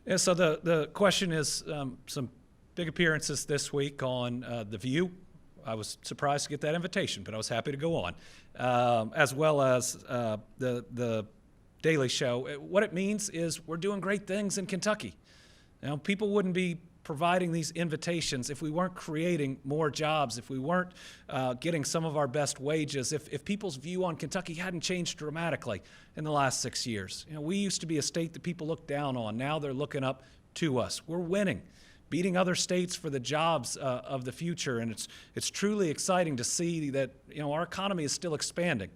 Yeah, so the question is some big appearances this week on The View. I was surprised to get that invitation, but I was happy to go on, as well as the Daily Show. What it means is we're doing great things in Kentucky. You know, people wouldn't be providing these invitations if we weren't creating more jobs, if we weren't getting some of our best wages, if people's view on Kentucky hadn't changed dramatically in the last 6 years. You know, we used to be a state that people looked down on. Now they're looking up to us. We're winning, beating other states for the jobs of the future, and it's truly exciting to see that, you know, our economy is still expanding,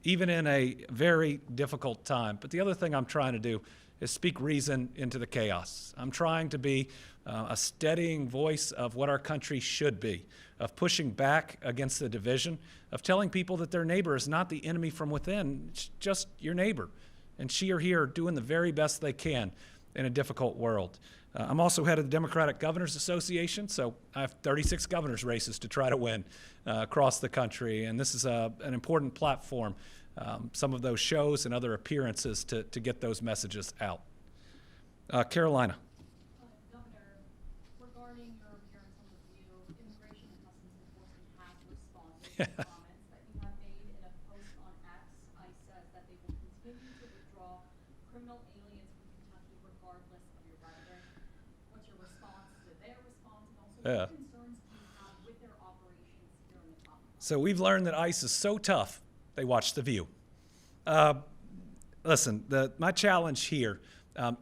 even in a very difficult time. But the other thing I'm trying to do is speak reason into the chaos. I'm trying to be a steadying voice of what our country should be, of pushing back against the division, of telling people that their neighbor is not the enemy from within, it's just your neighbor. And she or he are doing the very best they can in a difficult world. I'm also head of the Democratic Governors Association, so I have 36 governors races to try to win across the country, and this is an important platform, some of those shows and other appearances to get those messages out. Carolina. Governor, regarding your appearance on The View, Immigration and Customs Enforcement has responded to comments that you have made in a post on X. ICE says that they will continue to withdraw criminal aliens from Kentucky regardless of your rhetoric. What's your response to their response, and also what concerns do you have with their operations here in the Commonwealth? So we've learned that ICE is so tough, they watch The View. Listen, my challenge here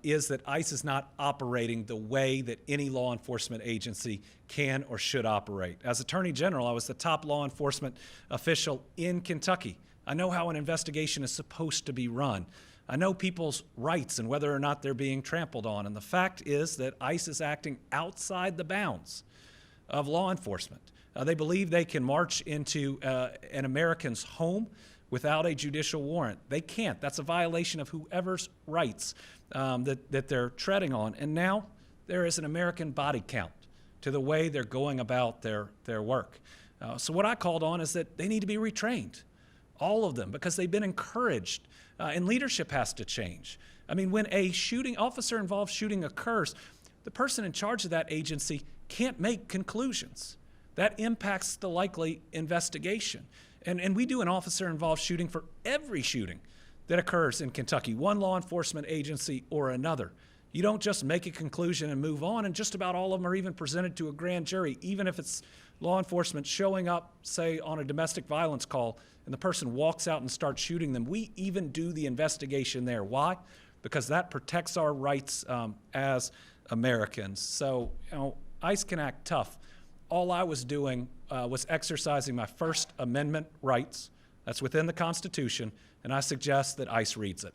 is that ICE is not operating the way that any law enforcement agency can or should operate. As Attorney General, I was the top law enforcement official in Kentucky. I know how an investigation is supposed to be run. I know people's rights and whether or not they're being trampled on. And the fact is that ICE is acting outside the bounds of law enforcement. They believe they can march into an American's home without a judicial warrant. They can't. That's a violation of whoever's rights that they're treading on. And now there is an American body count to the way they're going about their work. So what I called on is that they need to be retrained, all of them, because they've been encouraged, and leadership has to change. I mean, when a officer-involved shooting occurs, the person in charge of that agency can't make conclusions. That impacts the likely investigation. And we do an officer-involved shooting for every shooting that occurs in Kentucky, one law enforcement agency or another. You don't just make a conclusion and move on, and just about all of them are even presented to a grand jury, even if it's law enforcement showing up, say, on a domestic violence call, and the person walks out and starts shooting them. We even do the investigation there. Why? Because that protects our rights as Americans. So, you know, ICE can act tough. All I was doing was exercising my First Amendment rights. That's within the Constitution, and I suggest that ICE reads it.